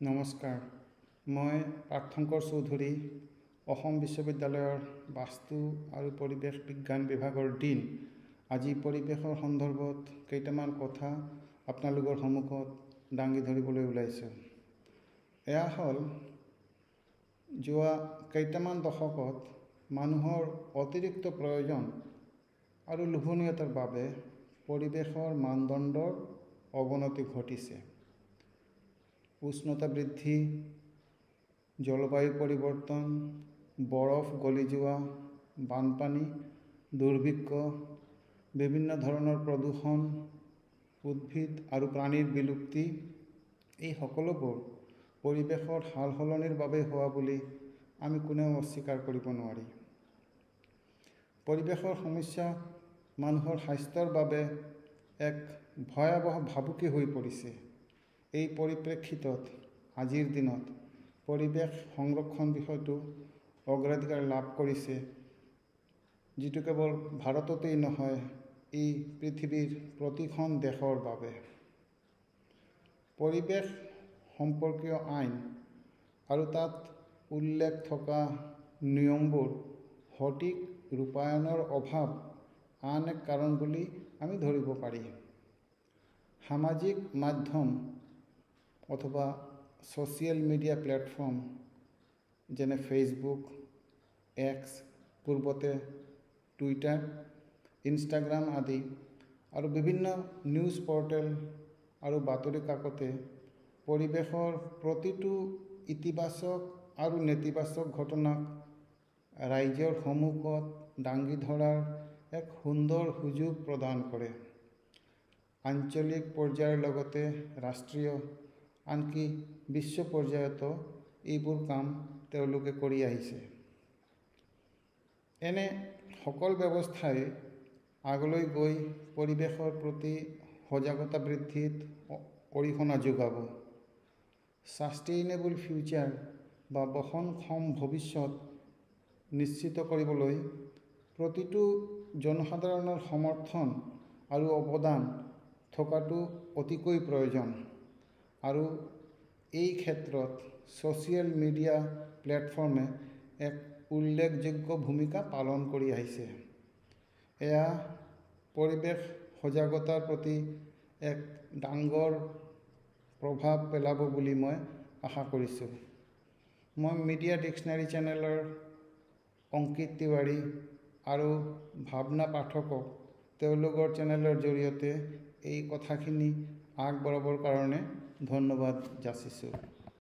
নমস্কাৰ, মই পাৰ্থংকৰ চৌধুৰী, অসম বিশ্ববিদ্যালয়ৰ বাস্তু আৰু পৰিৱেশ বিজ্ঞান বিভাগৰ ডিন। আজি পৰিৱেশৰ সন্দৰ্ভত কেইটামান কথা আপোনালোকৰ সন্মুখত দাঙি ধৰিবলৈ ওলাইছোঁ। এয়া হ'ল যোৱা কেইটামান দশকত মানুহৰ অতিৰিক্ত প্ৰয়োজন আৰু লোভনীয়তাৰ বাবে পৰিৱেশৰ মানদণ্ডৰ অৱনতি ঘটিছে। উষ্ণতা বৃদ্ধি, জলবায়ু পৰিৱৰ্তন, বৰফ গলি যোৱা, বানপানী, দুৰ্ভিক্ষ, বিভিন্ন ধৰণৰ প্ৰদূষণ, উদ্ভিদ আৰু প্ৰাণীৰ বিলুপ্তি, এই সকলোবোৰ পৰিৱেশৰ সালসলনিৰ বাবে হোৱা বুলি আমি কোনেও অস্বীকাৰ কৰিব নোৱাৰি। পৰিৱেশৰ সমস্যা মানুহৰ স্বাস্থ্যৰ বাবে এক ভয়াৱহ ভাবুকি হৈ পৰিছে। এই পৰিপ্ৰেক্ষিতত আজিৰ দিনত পৰিৱেশ সংৰক্ষণ বিষয়টো অগ্ৰাধিকাৰ লাভ কৰিছে, যিটো কেৱল ভাৰততেই নহয়, ই পৃথিৱীৰ প্ৰতিখন দেশৰ বাবে। পৰিৱেশ সম্পৰ্কীয় আইন আৰু তাত উল্লেখ থকা নিয়মবোৰ সঠিক ৰূপায়ণৰ অভাৱ আন এক কাৰণ বুলি আমি ধৰিব পাৰি। সামাজিক মাধ্যম অথবা ছ'চিয়েল মিডিয়া প্লেটফৰ্ম যেনে ফেচবুক, এক্স, পূৰ্বতে টুইটাৰ, ইনষ্টাগ্ৰাম আদি আৰু বিভিন্ন নিউজ পৰ্টেল আৰু বাতৰি কাকতে পৰিৱেশৰ প্ৰতিটো ইতিবাচক আৰু নেতিবাচক ঘটনাক ৰাইজৰ সন্মুখত দাঙি ধৰাৰ এক সুন্দৰ সুযোগ প্ৰদান কৰে। আঞ্চলিক পৰ্যায়ৰ লগতে ৰাষ্ট্ৰীয়, আনকি বিশ্ব পৰ্যায়তো এইবোৰ কাম তেওঁলোকে কৰি আহিছে। এনে সকলো ব্যৱস্থাই আগলৈ গৈ পৰিৱেশৰ প্ৰতি সজাগতা বৃদ্ধিত অৰিহণা যোগাব। ছাষ্টেইনেবল ফিউচাৰ বা বহনক্ষম ভৱিষ্যত নিশ্চিত কৰিবলৈ প্ৰতিটো জনসাধাৰণৰ সমৰ্থন আৰু অৱদান থকাটো অতিকৈ প্ৰয়োজন। আৰু এই ক্ষেত্ৰত ছ'চিয়েল মিডিয়া প্লেটফৰ্মে এক উল্লেখযোগ্য ভূমিকা পালন কৰি আহিছে। এয়া পৰিৱেশ সজাগতাৰ প্ৰতি এক ডাঙৰ প্ৰভাৱ পেলাব বুলি মই আশা কৰিছোঁ। মই মিডিয়া ডিক্সনাৰী চেনেলৰ অংকিত তিৱাৰী আৰু ভাৱনা পাঠকক তেওঁলোকৰ চেনেলৰ জৰিয়তে এই কথাখিনি আগবঢ়াবৰ কাৰণে ধন্যবাদ যাচিছোঁ।